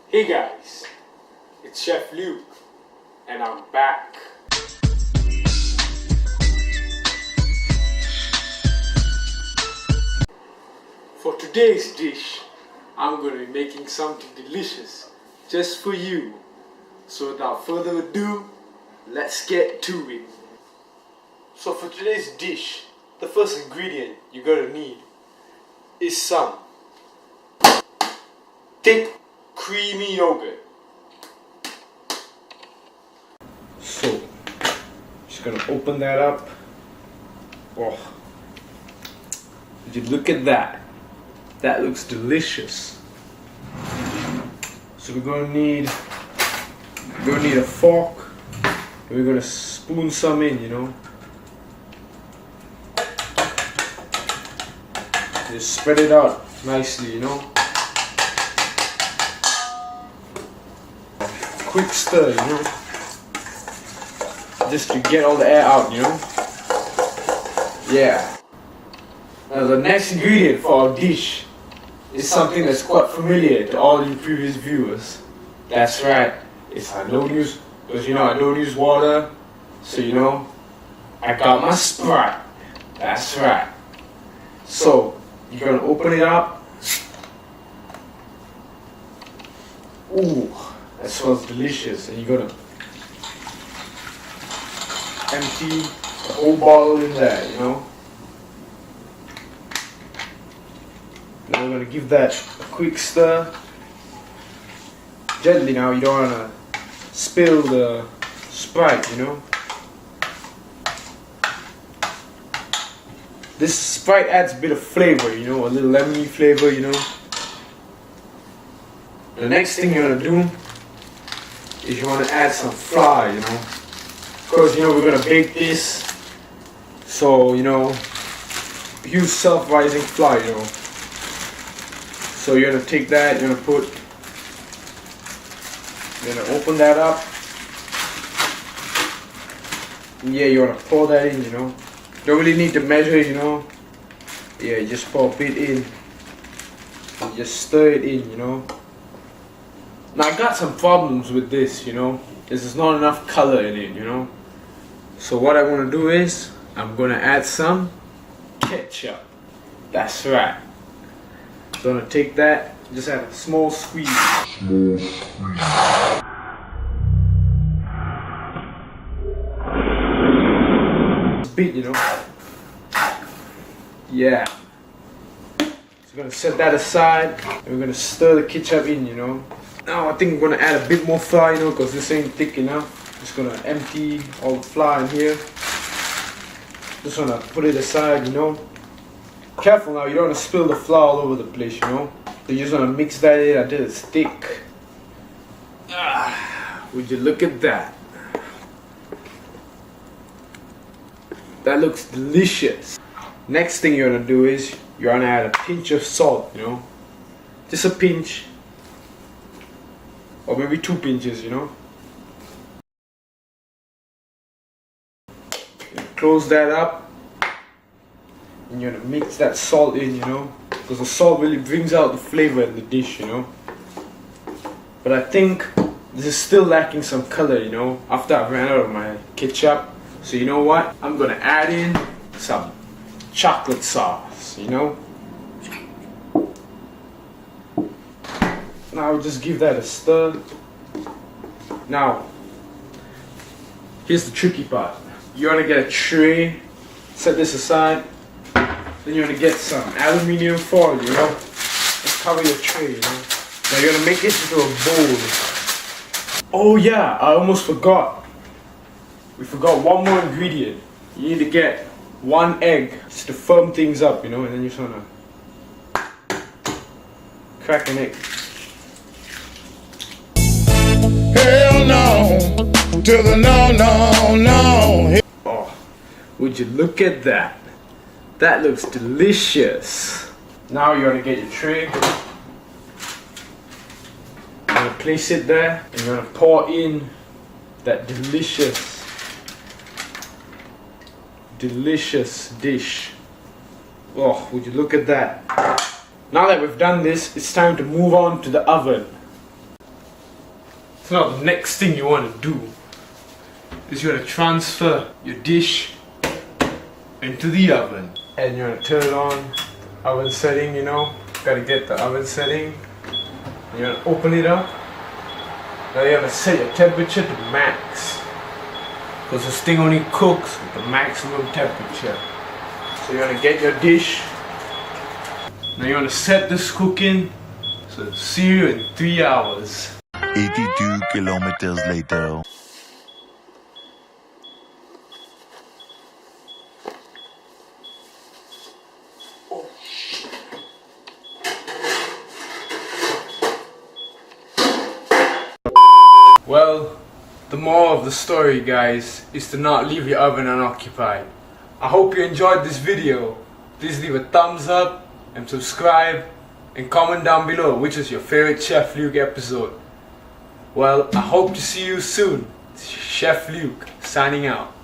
Hey guys, it's Chef Luke and I'm back. For today's dish, I'm going to be making something delicious just for you. So without further ado, let's get to it. So for today's dish, the first ingredient you're going to need is some thick, creamy yogurt. So, just gonna open that up. Oh, did you look at that? That looks delicious. So we're gonna need a fork. And we're gonna spoon some in, you know. Just spread it out nicely, you know. Quick stir, you know. Just to get all the air out, you know. Yeah. Now the next ingredient for our dish is something that's quite familiar to all you previous viewers. That's right. I don't use, because you know I don't use water, so you know I got my Sprite. That's right. So you're gonna open it up. Ooh, that smells delicious, and you're gonna empty the whole bottle in there, you know. Now we're gonna give that a quick stir. Gently now, you don't wanna spill the Sprite, you know. This Sprite adds a bit of flavor, you know, a little lemony flavor, you know. The next thing you're gonna do is you wanna add some flour, you know. Of course, you know, we're gonna bake this, so you know, use self-rising flour, you know. So you're gonna take that, you're gonna open that up. And yeah, you wanna pour that in, you know. Don't really need to measure, you know. Yeah, just pour a bit in. And just stir it in, you know. Now I got some problems with this, you know. There's not enough color in it, you know. So what I want to do is I'm gonna add some ketchup. That's right. So I'm gonna take that, just add a small squeeze. A bit, you know. Yeah. So we're gonna set that aside and we're gonna stir the ketchup in, you know. Now I think I'm gonna add a bit more flour, you know, because this ain't thick enough. Just gonna empty all the flour in here. Just wanna put it aside, you know. Careful now, you don't wanna spill the flour all over the place, you know. So you just wanna mix that in until it's thick. Would you look at that? That looks delicious. Next thing you're gonna do is you're gonna add a pinch of salt, you know. Just a pinch. Or maybe 2 pinches, you know. Close that up. And you're gonna mix that salt in, you know. Because the salt really brings out the flavor in the dish, you know. But I think this is still lacking some color, you know. After I ran out of my ketchup. So you know what? I'm gonna add in some chocolate sauce, you know. Now just give that a stir. Now, here's the tricky part. You want to get a tray, set this aside. Then you're going to get some aluminium foil, you know. Just cover your tray, you know. Now you're going to make it into a bowl. Oh yeah, I almost forgot. We forgot one more ingredient. You need to get 1 egg just to firm things up, you know. And then you just want to crack an egg. Hell no, to the no, no, no. Oh, would you look at that? That looks delicious. Now you're gonna get your tray. You're gonna place it there, and you're gonna pour in that delicious dish. Oh, would you look at that? Now that we've done this, it's time to move on to the oven. So now the next thing you want to do is you want to transfer your dish into the oven. And you want to turn it on, oven setting, you know. Gotta get the oven setting. And you want to open it up. Now you want to set your temperature to max. Because this thing only cooks with the maximum temperature. So you want to get your dish. Now you want to set this cooking. So see you in 3 hours. 82 kilometers later. Well, the moral of the story, guys, is to not leave your oven unoccupied. I hope you enjoyed this video. Please leave a thumbs up and subscribe and comment down below which is your favorite Chef Luke episode. Well, I hope to see you soon. Chef Luke signing out.